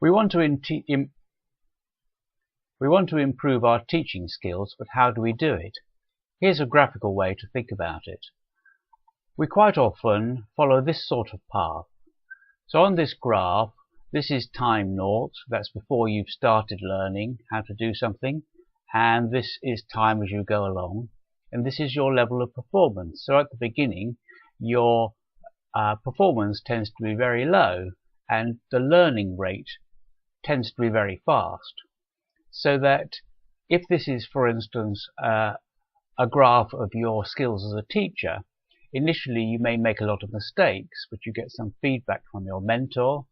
We want to improve our teaching skills, but how do we do it? Here's a graphical way to think about it. We quite often follow this sort of path. So on this graph, this is time naught, that's before you've started learning how to do something, and this is time as you go along, and this is your level of performance. So at the beginning, your performance tends to be very low, and the learning rate tends to be very fast. So that if this is, for instance, a graph of your skills as a teacher, initially you may make a lot of mistakes, but you get some feedback from your mentor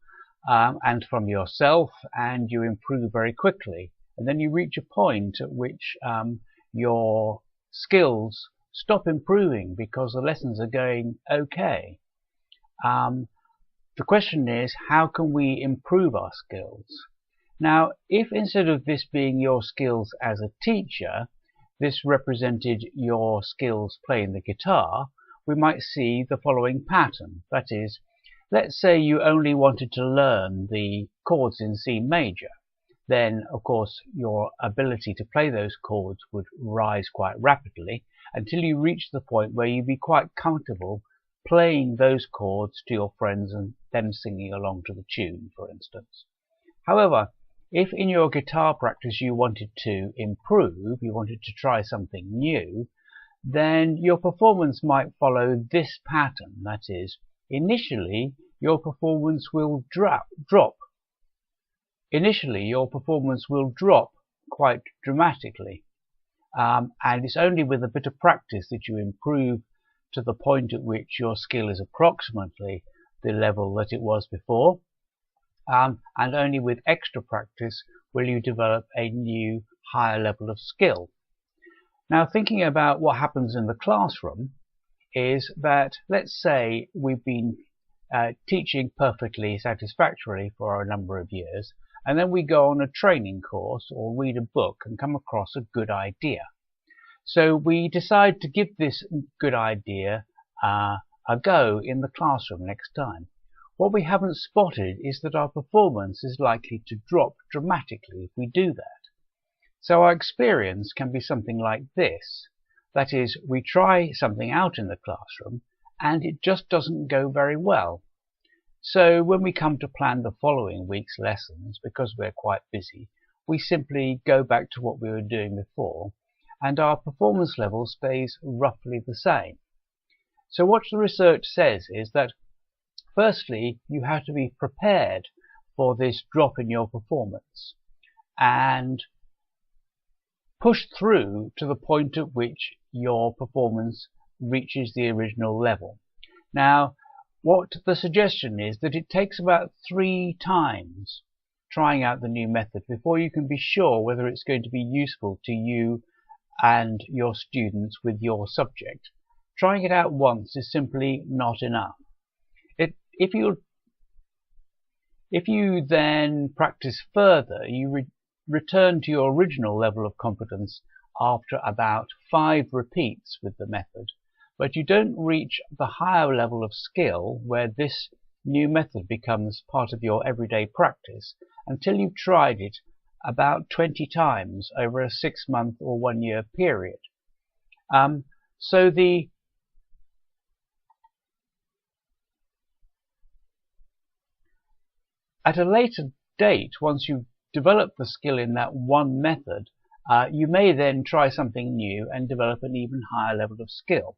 and from yourself, and you improve very quickly. And then you reach a point at which your skills stop improving because the lessons are going okay. The question is, how can we improve our skills? Now, if instead of this being your skills as a teacher, this represented your skills playing the guitar, we might see the following pattern. That is, let's say you only wanted to learn the chords in C major. Then, of course, your ability to play those chords would rise quite rapidly until you reach the point where you'd be quite comfortable playing those chords to your friends and them singing along to the tune, for instance. However, if in your guitar practice you wanted to improve, you wanted to try something new, then your performance might follow this pattern. That is, initially your performance will drop. Initially your performance will drop quite dramatically, and it's only with a bit of practice that you improve to the point at which your skill is approximately the level that it was before. And only with extra practice will you develop a new higher level of skill. Now, thinking about what happens in the classroom is that, let's say we've been teaching perfectly satisfactorily for a number of years, and then we go on a training course or read a book and come across a good idea. So we decide to give this good idea a go in the classroom next time. What we haven't spotted is that our performance is likely to drop dramatically if we do that. So our experience can be something like this. That is, we try something out in the classroom and it just doesn't go very well. So when we come to plan the following week's lessons, because we're quite busy, we simply go back to what we were doing before, and our performance level stays roughly the same. So what the research says is that firstly, you have to be prepared for this drop in your performance and push through to the point at which your performance reaches the original level. Now, what the suggestion is that it takes about 3 times trying out the new method before you can be sure whether it's going to be useful to you and your students with your subject. Trying it out once is simply not enough. If you then practice further, you return to your original level of competence after about 5 repeats with the method, but you don't reach the higher level of skill where this new method becomes part of your everyday practice until you've tried it about 20 times over a 6-month or 1-year period. At a later date, once you've developed the skill in that one method, you may then try something new and develop an even higher level of skill.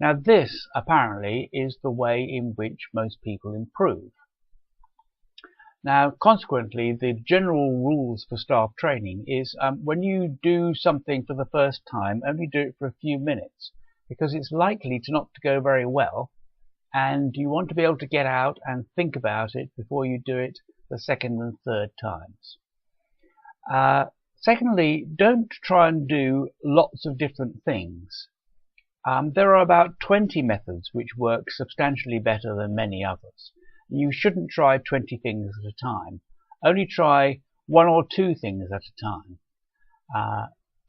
Now this, apparently, is the way in which most people improve. Now, consequently, the general rules for staff training is when you do something for the first time, only do it for a few minutes, because it's likely to not go very well, and you want to be able to get out and think about it before you do it the second and third times. Secondly, don't try and do lots of different things. There are about 20 methods which work substantially better than many others. You shouldn't try 20 things at a time. Only try 1 or 2 things at a time.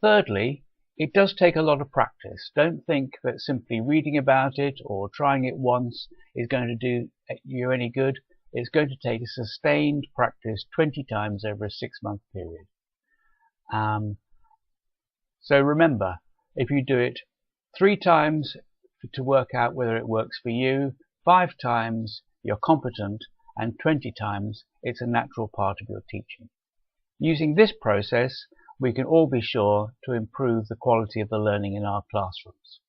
Thirdly, it does take a lot of practice. Don't think that simply reading about it or trying it once is going to do you any good. It's going to take a sustained practice 20 times over a 6-month period. So remember, if you do it 3 times to work out whether it works for you, 5 times you're competent, and 20 times it's a natural part of your teaching. Using this process, we can all be sure to improve the quality of the learning in our classrooms.